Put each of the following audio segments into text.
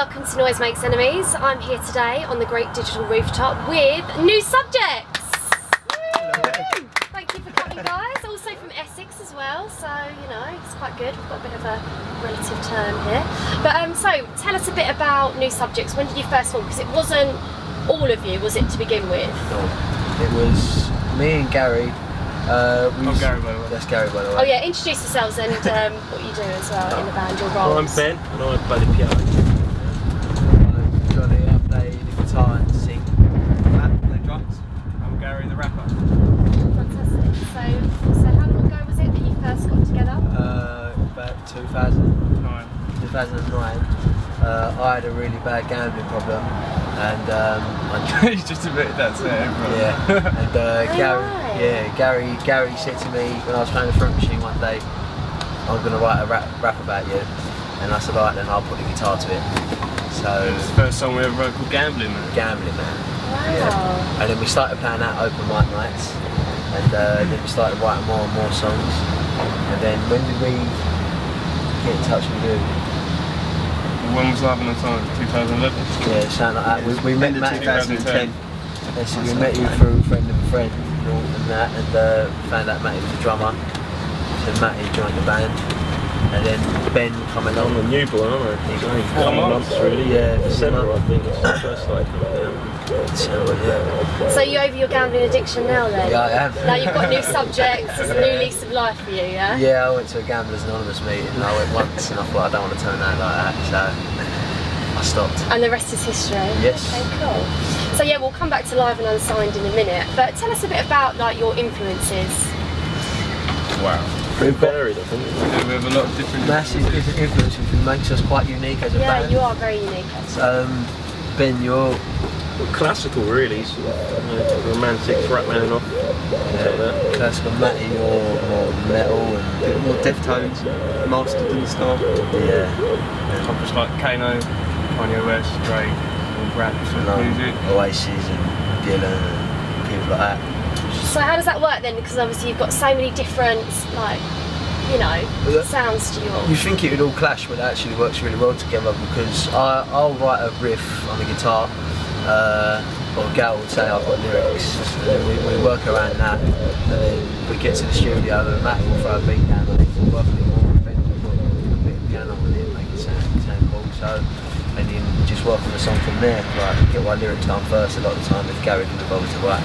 welcome to Noise Makes Enemies. I'm here today on the Great Digital Rooftop with new subjects. Thank you for coming, guys. Also from Essex as well, so you know it's quite good. We've got a bit of a relative term here. But so tell us a bit about new subjects. When did you first form? Because it wasn't all of you, was it, to begin with? No, it was me and Gary. Gary, by the way. That's Gary, by the way. Oh yeah, introduce yourselves and what you do as well in the band, your roles. Well, I'm Ben and I play the piano. I'm Johnny, I play the guitar and sing. Matt, I play drums. I'm Gary, the rapper. Fantastic. So how long ago was it that you first got together? About 2009. I had a really bad gambling problem, and He's just admitted that to everyone. yeah, and Gary said to me when I was playing the fruit machine one day, I'm going to write a rap about you, and I said, alright, then I'll put the guitar to it. So It's the first song we ever wrote called Gambling Man. Gambling Man. Wow. Yeah. And then we started playing out open mic nights, and then we started writing more and more songs. And then when did we get in touch with you? When was Live on Time? 2011? Yeah, something like that. We met Matt in 2010. So we met you through a friend of a friend and that, and found out Matty was a drummer. So Matty joined the band, and then Ben come along. I'm a new boy, aren't I? He's only 4 months really. Yeah, December I think it's the first started coming down. December, yeah. So you over your gambling addiction now then? Yeah, I am. Now you've got new subjects, it's a new lease of life for you, yeah? Yeah, I went to a Gamblers Anonymous meeting, and I went once, and I thought I don't want to turn out like that, so I stopped. And the rest is history? Yes. Okay, cool. So yeah, we'll come back to Live and Unsigned in a minute, but tell us a bit about like your influences. Wow. Pretty varied, I think. Yeah, we have a lot of different Massive influence, which makes us quite unique as a Yeah, band. you are very unique actually. Ben, you're classical really, sort of romantic, rap-man off. classical. Matty, you're more metal and A bit more Deftones, Mastodon style. yeah. Compass like Kano, Kanye West, Drake, all rap sort of music. Oasis and Dylan and people like that. So how does that work then? Because obviously you've got so many different, like, you know, sounds to You yours. think it would all clash, but it actually works really well together because I'll write a riff on the guitar, or Gal would say I've got lyrics, and then we work around that, and then we get to the studio and Matt will throw a beat down on it, we'll work a bit more, and then we'll put a bit of piano on it, make it sound cool, so, and then just work on the song from there, like get my lyrics done first a lot of the time if Gary didn't bother to write.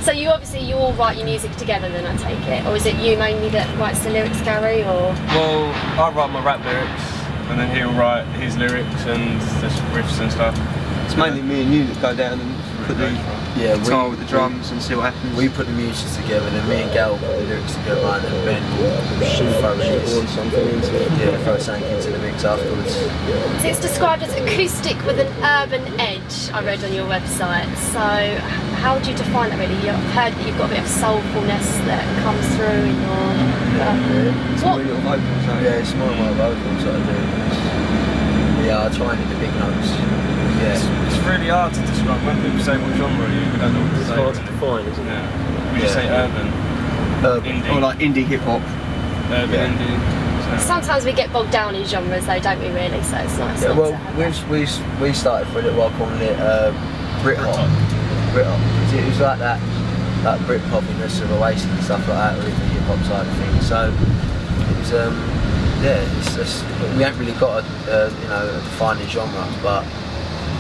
So you all write your music together then, I take it? Or is it you mainly that writes the lyrics, Gary, or? Well, I write my rap lyrics, and then he'll write his lyrics and the riffs and stuff. It's mainly me and you that go down and put the guitar with the drums and see what happens. We put the music together, then me and Gal put the lyrics together, and then Ben will throw something into it. Yeah, throw something into the mix afterwards. So it's described as acoustic with an urban edge, I read on your website. So how would you define that really? I've heard that you've got a bit of soulfulness that comes through in your... It's more little vocals, so Yeah, it's more my vocals that I do. Yeah, I try and hit the big notes. Yeah. It's really hard to describe. When people say what genre are you, we don't know what to it's say. hard to define, isn't it? Yeah. We just say urban, indie, or like indie hip hop. urban indie. So. Sometimes we get bogged down in genres though, don't we really? So it's nice Yeah, not well, to have that. we started for a little while calling it Britpop. Britpop. It was like that, like Britpopiness of Oasis and stuff like that, or even the hip hop side of things. So it was, it's just, we haven't really got a defining genre, but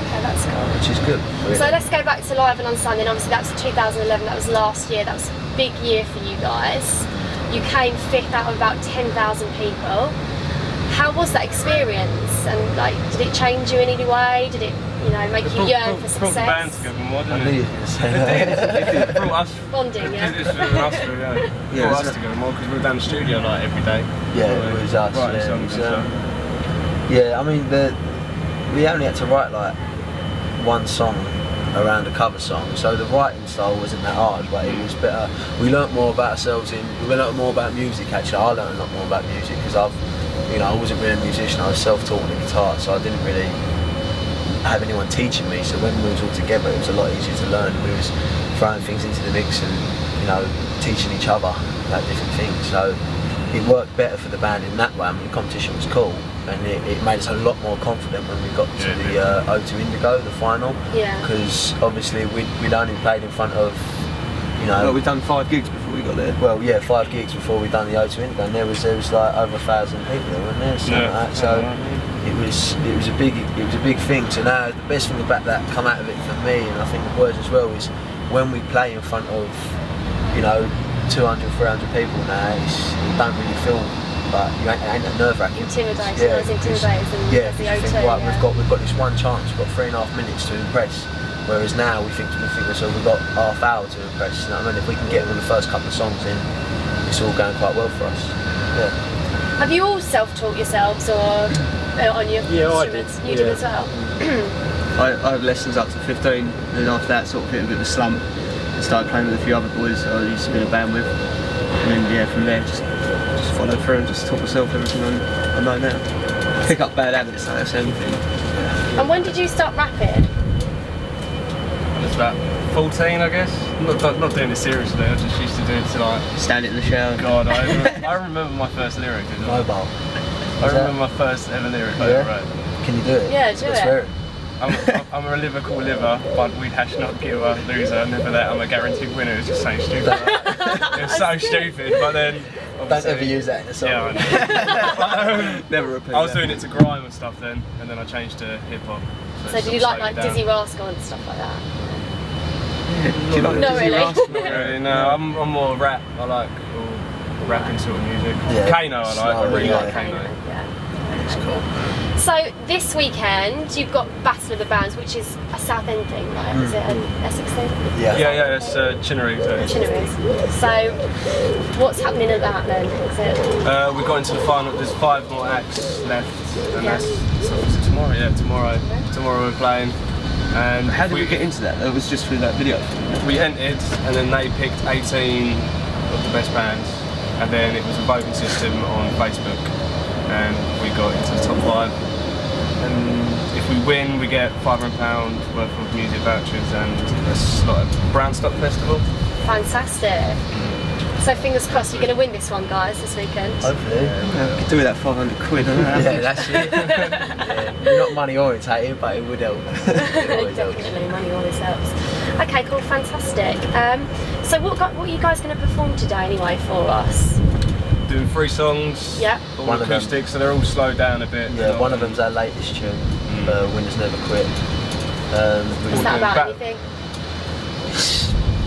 Okay, that's cool. which is good. Really. So let's go back to Live and Unsigned then. Obviously that was 2011, that was last year, that was a big year for you guys. You came 5th out of about 10,000 people. How was that experience? And like, did it change you in any way? Did it, make you yearn for It brought the band success? together more, I didn't knew you it? were going to say that. It brought us, Bonding, yeah? It's us two, yeah. Brought us together more because we were down the studio like every day. Yeah, it was us. Writing Yeah, songs it was, and stuff. yeah, I mean, we only had to write like one song around a cover song, so the writing style wasn't that hard, but it was better. We learnt more about ourselves we learnt more about music actually. I learned a lot more about music because I wasn't really a musician, I was self-taught on the guitar, so I didn't really have anyone teaching me, so when we was all together it was a lot easier to learn. We was throwing things into the mix and teaching each other about different things, so it worked better for the band in that way. I mean, the competition was cool, and it made us a lot more confident when we got to the O2 Indigo, the final. Yeah. Because obviously we'd only played in front of, you know. Well, we'd done 5 gigs before we got there. Well, yeah, 5 gigs before we'd done the O2 Indigo, and there was like over 1,000 people there, weren't there? Something like that. So it was a big thing. So now the best thing about that come out of it for me, and I think the boys as well, is when we play in front of, you know, 200, 300 people now, you don't really feel like you ain't that nerve-wracking. Intimidating, Yeah, it's intimidating than yeah, the you O2. think, right, we've got this one chance, we've got 3.5 minutes to impress. Whereas now we think so we've got half hour to impress. You know what I mean? If we can get on the first couple of songs in, it's all going quite well for us. Yeah. Have you all self-taught yourselves or on your instruments? You do as well. I had lessons up to 15, and then after that sort of hit a bit of a slump and started playing with a few other boys I used to be in a band with. And then from there just followed through and just taught myself everything I know now. Pick up bad habits, like that's everything. And when did you start rapping? I was about 14, I guess. Not doing it seriously. I just used to do it to like. Stand in the shower. God, I remember my first lyric. Mobile. I remember my first ever lyric I ever wrote. Can you do it? Yeah, do Let's it. hear it. I'm a liver called liver, but we hash not giver, loser, never that. I'm a guaranteed winner. It's just so stupid. It was so stupid, but then. Don't ever use that in a song. Yeah, I know. Never repeat I was that. doing it to grime and stuff then, and then I changed to hip hop. So did you like Dizzy Rascal and stuff like that? Do you like Not Dizzy really. Rascal? Not really, no. I'm more rap. I like all rapping sort of music. Yeah. Kano, I like. I really Yeah. like Kano. Yeah. It's cool. So this weekend you've got Battle of the Bands, which is a South End thing, right? Is it an Essex thing? Yeah. Yeah, it's Chinnery. Chinnery's. So what's happening at that then? Is it? We got into the final. There's 5 more acts left, and Yeah. that's tomorrow. Yeah, tomorrow. Tomorrow we're playing. And How did we get into that? It was just through that video. We entered, and then they picked 18 of the best bands, and then it was a voting system on Facebook, and we got into the top 5. And if we win, we get £500 worth of music vouchers and a slot at Brownstock Festival. Fantastic. So fingers crossed you're going to win this one, guys, this weekend. Hopefully. Yeah, could do with that 500 quid. Yeah, that's it. Yeah. We're not money orientated, but it would help. It always helps. Definitely, money always helps. Okay, cool, fantastic. So what are you guys going to perform today anyway for us? Doing 3 songs, Yeah. all One of them. acoustic, so they're all slowed down a bit. Yeah, one of them's our latest tune, Winners Never Quit. Is that about Back- anything?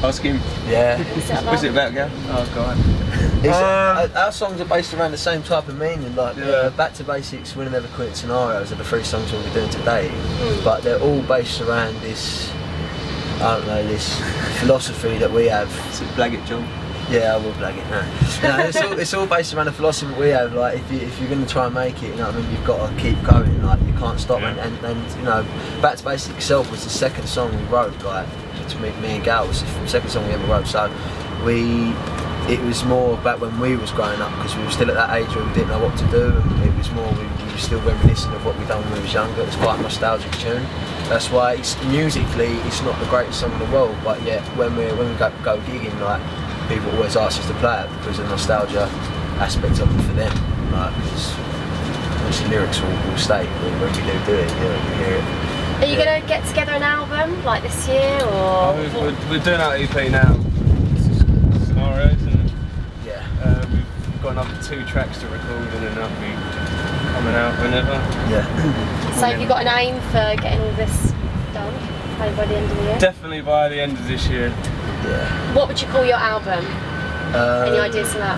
Ask him. Yeah. Is that What's it about? about, Gav? Oh god. Our songs are based around the same type of meaning, like Back to Basics, Winner Never Quit, Scenarios are the 3 songs we'll be doing today, but they're all based around this, I don't know, this philosophy that we have. Is it Blag It, John? Yeah, I will blag it. No, it's all based around the philosophy we have. Like, if you're going to try and make it, you know what I mean, you've got to keep going. Like, you can't stop. Yeah. And you know, Back to Basics itself was the second song we wrote. Like, to me and Gal was the second song we ever wrote. So it was more back when we was growing up, because we were still at that age where we didn't know what to do. And it was more we were still reminiscing of what we done when we was younger. It's quite a nostalgic tune. That's why musically it's not the greatest song in the world, but yet when we go gigging, like, people always ask us to play it because of the nostalgia aspect of it for them. Like, because obviously lyrics will stay when we do it. You know, we hear it. Are you going to get together an album like this year, or? We're doing our EP now. Scenarios, and Yeah. we've got another 2 tracks to record, and then that'll be coming out whenever. Yeah. So have you got an aim for getting all this done by the end of the year? Definitely by the end of this year. Yeah. What would you call your album? Any ideas for that?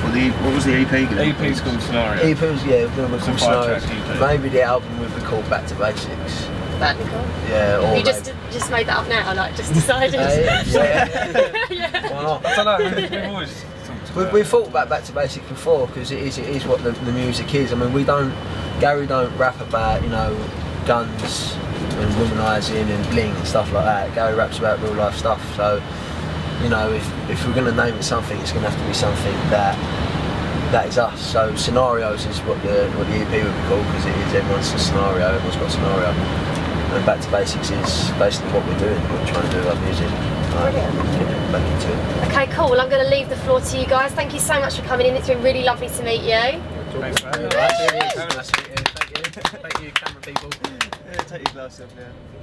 What was the EP gonna be? EP's called Scenario. EP's, yeah, we're It's a called 5-track Scenarios. EP. Maybe the album would be called Back to Basics. That'd be cool. Yeah. Or You just made that up now, like just decided. yeah. Yeah. Why not? I don't know, we've always talked about We've thought about Back to Basics before, because it is what the music is. I mean, Gary don't rap about, you know, guns and womanising and bling and stuff like that. Gary raps about real life stuff. So, you know, if we're going to name it something, it's going to have to be something that is us. So Scenarios is what the EP would be called, because it is everyone's a scenario, everyone's got a scenario. And Back to Basics is basically what we're doing, what we're trying to do with our music. Brilliant. Get back into it. Okay, cool. Well, I'm going to leave the floor to you guys. Thank you so much for coming in. It's been really lovely to meet you. Thanks for having us. That's it. Thank you. Thank you, camera people. Yeah, take your glass off, yeah.